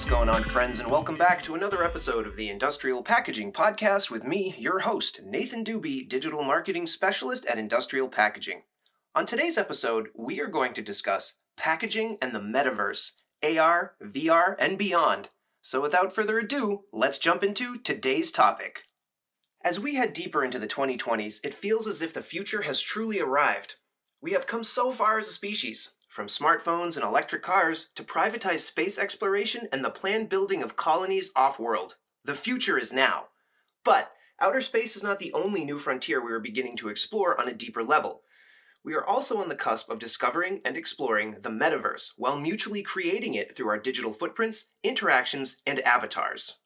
What's going on, friends, and welcome back to another episode of the Industrial Packaging Podcast with me, your host, Nathan Dube, Digital Marketing Specialist at Industrial Packaging. On today's episode, we are going to discuss packaging and the Metaverse, AR, VR, and beyond. So without further ado, let's jump into today's topic. As we head deeper into the 2020s, it feels as if the future has truly arrived. We have come so far as a species, from smartphones and electric cars to privatized space exploration and the planned building of colonies off-world. The future is now. But outer space is not the only new frontier we are beginning to explore on a deeper level. We are also on the cusp of discovering and exploring the Metaverse while mutually creating it through our digital footprints, interactions, and avatars.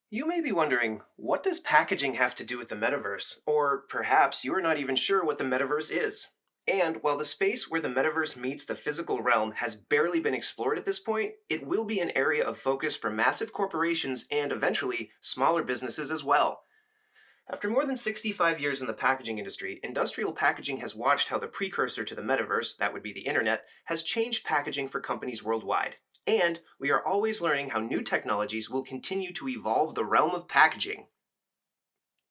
You may be wondering, what does packaging have to do with the Metaverse? Or perhaps you are not even sure what the Metaverse is. And while the space where the Metaverse meets the physical realm has barely been explored at this point, it will be an area of focus for massive corporations and eventually smaller businesses as well. After more than 65 years in the packaging industry, industrial packaging has watched how the precursor to the Metaverse, that would be the internet, has changed packaging for companies worldwide. And we are always learning how new technologies will continue to evolve the realm of packaging.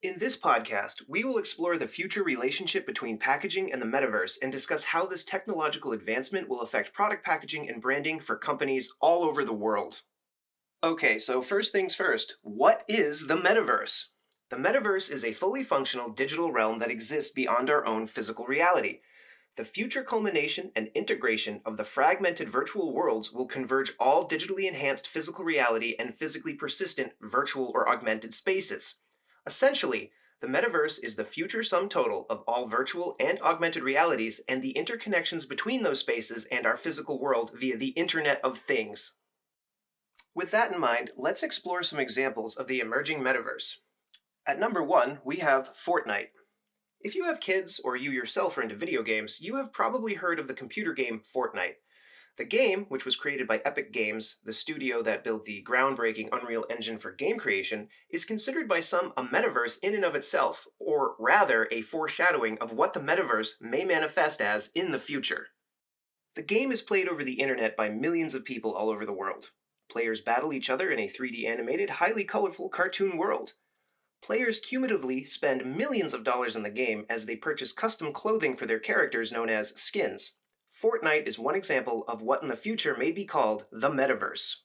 In this podcast, we will explore the future relationship between packaging and the Metaverse and discuss how this technological advancement will affect product packaging and branding for companies all over the world. Okay, so first things first, what is the Metaverse? The Metaverse is a fully functional digital realm that exists beyond our own physical reality. The future culmination and integration of the fragmented virtual worlds will converge all digitally enhanced physical reality and physically persistent virtual or augmented spaces. Essentially, the Metaverse is the future sum total of all virtual and augmented realities and the interconnections between those spaces and our physical world via the Internet of Things. With that in mind, let's explore some examples of the emerging Metaverse. At number 1, we have Fortnite. If you have kids or you yourself are into video games, you have probably heard of the computer game Fortnite. The game, which was created by Epic Games, the studio that built the groundbreaking Unreal Engine for game creation, is considered by some a metaverse in and of itself, or rather a foreshadowing of what the metaverse may manifest as in the future. The game is played over the internet by millions of people all over the world. Players battle each other in a 3D animated, highly colorful cartoon world. Players cumulatively spend millions of dollars in the game as they purchase custom clothing for their characters known as skins. Fortnite is one example of what in the future may be called the Metaverse.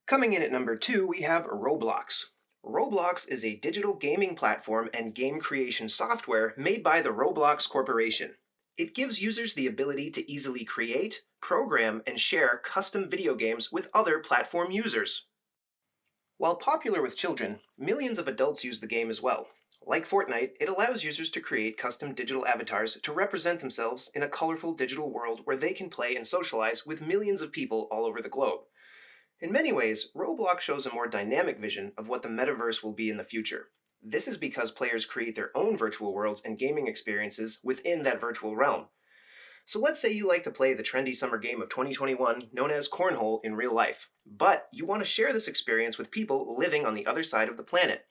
Coming in at number 2, we have Roblox. Roblox is a digital gaming platform and game creation software made by the Roblox Corporation. It gives users the ability to easily create, program, and share custom video games with other platform users. While popular with children, millions of adults use the game as well. Like Fortnite, it allows users to create custom digital avatars to represent themselves in a colorful digital world where they can play and socialize with millions of people all over the globe. In many ways, Roblox shows a more dynamic vision of what the Metaverse will be in the future. This is because players create their own virtual worlds and gaming experiences within that virtual realm. So let's say you like to play the trendy summer game of 2021 known as Cornhole in real life, but you want to share this experience with people living on the other side of the planet.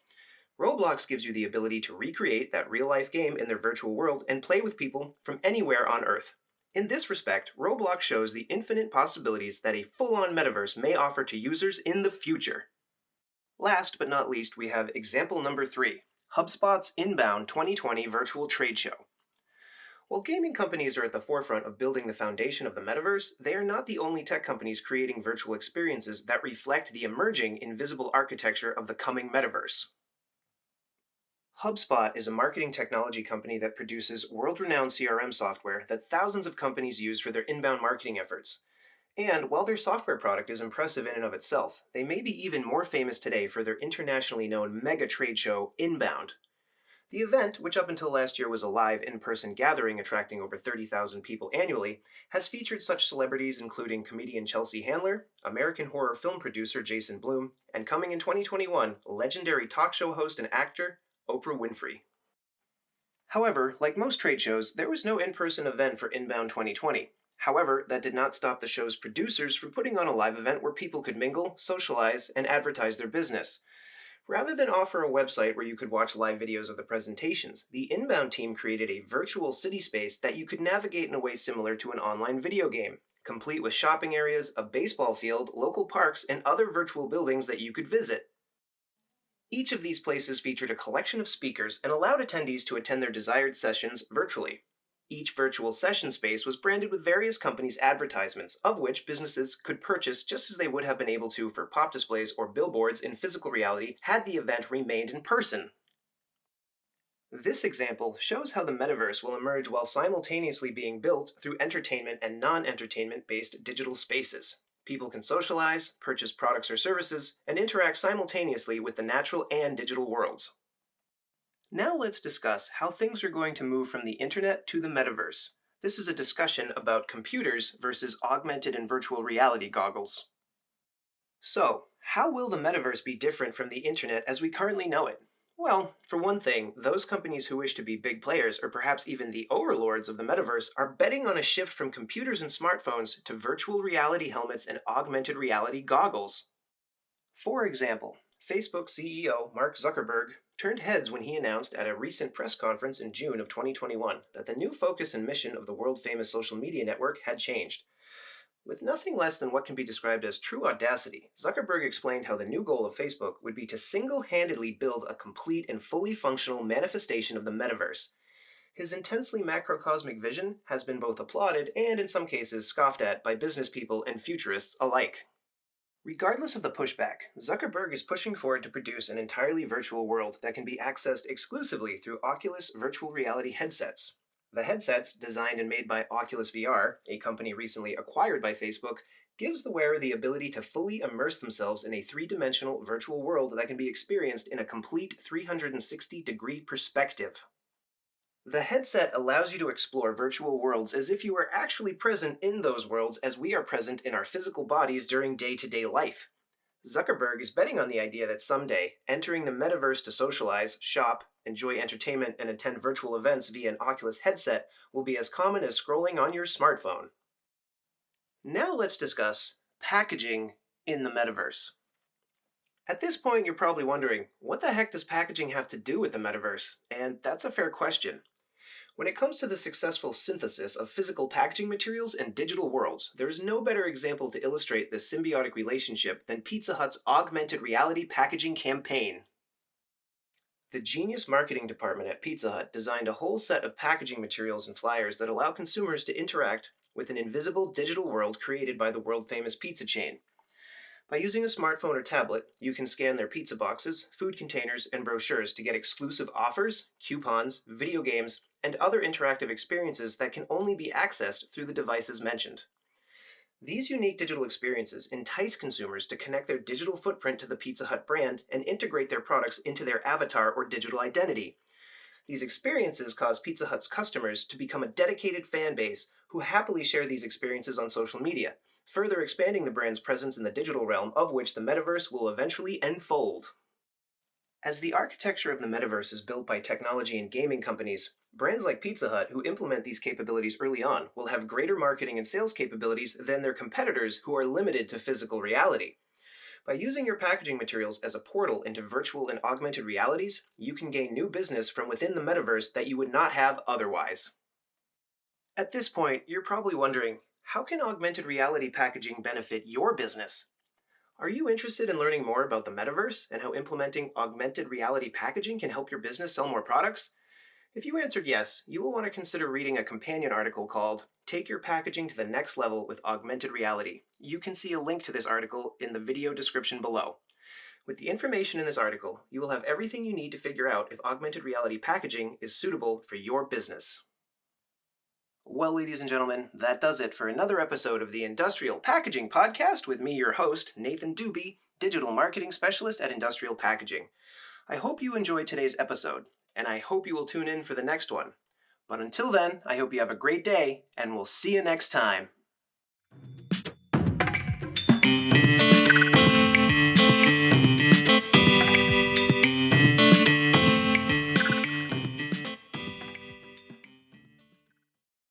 Roblox gives you the ability to recreate that real-life game in their virtual world and play with people from anywhere on Earth. In this respect, Roblox shows the infinite possibilities that a full-on metaverse may offer to users in the future. Last but not least, we have example number 3, Hubspot's Inbound 2020 Virtual Trade Show. While gaming companies are at the forefront of building the foundation of the metaverse, they are not the only tech companies creating virtual experiences that reflect the emerging invisible architecture of the coming metaverse. Hubspot is a marketing technology company that produces world-renowned CRM software that thousands of companies use for their inbound marketing efforts. And while their software product is impressive in and of itself, they may be even more famous today for their internationally known mega trade show, Inbound. The event, which up until last year was a live in-person gathering attracting over 30,000 people annually, has featured such celebrities including comedian Chelsea Handler, American horror film producer Jason Blum, and coming in 2021, legendary talk show host and actor Oprah Winfrey. However, like most trade shows, there was no in-person event for Inbound 2020. However, that did not stop the show's producers from putting on a live event where people could mingle, socialize, and advertise their business. Rather than offer a website where you could watch live videos of the presentations, the Inbound team created a virtual city space that you could navigate in a way similar to an online video game, complete with shopping areas, a baseball field, local parks, and other virtual buildings that you could visit. Each of these places featured a collection of speakers and allowed attendees to attend their desired sessions virtually. Each virtual session space was branded with various companies' advertisements, of which businesses could purchase just as they would have been able to for pop displays or billboards in physical reality had the event remained in person. This example shows how the metaverse will emerge while simultaneously being built through entertainment and non-entertainment based digital spaces. People can socialize, purchase products or services, and interact simultaneously with the natural and digital worlds. Now let's discuss how things are going to move from the internet to the metaverse. This is a discussion about computers versus augmented and virtual reality goggles. So, how will the metaverse be different from the internet as we currently know it? Well, for one thing, those companies who wish to be big players, or perhaps even the overlords of the metaverse, are betting on a shift from computers and smartphones to virtual reality helmets and augmented reality goggles. For example, Facebook CEO Mark Zuckerberg turned heads when he announced at a recent press conference in June of 2021 that the new focus and mission of the world-famous social media network had changed. With nothing less than what can be described as true audacity, Zuckerberg explained how the new goal of Facebook would be to single-handedly build a complete and fully functional manifestation of the metaverse. His intensely macrocosmic vision has been both applauded and, in some cases, scoffed at by business people and futurists alike. Regardless of the pushback, Zuckerberg is pushing forward to produce an entirely virtual world that can be accessed exclusively through Oculus virtual reality headsets. The headsets, designed and made by Oculus VR, a company recently acquired by Facebook, gives the wearer the ability to fully immerse themselves in a three-dimensional virtual world that can be experienced in a complete 360-degree perspective. The headset allows you to explore virtual worlds as if you were actually present in those worlds as we are present in our physical bodies during day-to-day life. Zuckerberg is betting on the idea that someday, entering the metaverse to socialize, shop, enjoy entertainment, and attend virtual events via an Oculus headset will be as common as scrolling on your smartphone. Now let's discuss packaging in the metaverse. At this point, you're probably wondering, what the heck does packaging have to do with the metaverse? And that's a fair question. When it comes to the successful synthesis of physical packaging materials and digital worlds, there is no better example to illustrate this symbiotic relationship than Pizza Hut's augmented reality packaging campaign. The genius marketing department at Pizza Hut designed a whole set of packaging materials and flyers that allow consumers to interact with an invisible digital world created by the world-famous pizza chain. By using a smartphone or tablet, you can scan their pizza boxes, food containers, and brochures to get exclusive offers, coupons, video games, and other interactive experiences that can only be accessed through the devices mentioned. These unique digital experiences entice consumers to connect their digital footprint to the Pizza Hut brand and integrate their products into their avatar or digital identity. These experiences cause Pizza Hut's customers to become a dedicated fan base who happily share these experiences on social media, further expanding the brand's presence in the digital realm of which the metaverse will eventually unfold. As the architecture of the metaverse is built by technology and gaming companies, brands like Pizza Hut who implement these capabilities early on will have greater marketing and sales capabilities than their competitors who are limited to physical reality. By using your packaging materials as a portal into virtual and augmented realities, you can gain new business from within the metaverse that you would not have otherwise. At this point, you're probably wondering, how can augmented reality packaging benefit your business? Are you interested in learning more about the metaverse and how implementing augmented reality packaging can help your business sell more products? If you answered yes, you will want to consider reading a companion article called Take Your Packaging to the Next Level with Augmented Reality. You can see a link to this article in the video description below. With the information in this article, you will have everything you need to figure out if augmented reality packaging is suitable for your business. Well, ladies and gentlemen, that does it for another episode of the Industrial Packaging Podcast with me, your host, Nathan Dube, Digital Marketing Specialist at Industrial Packaging. I hope you enjoyed today's episode, and I hope you will tune in for the next one. But until then, I hope you have a great day, and we'll see you next time.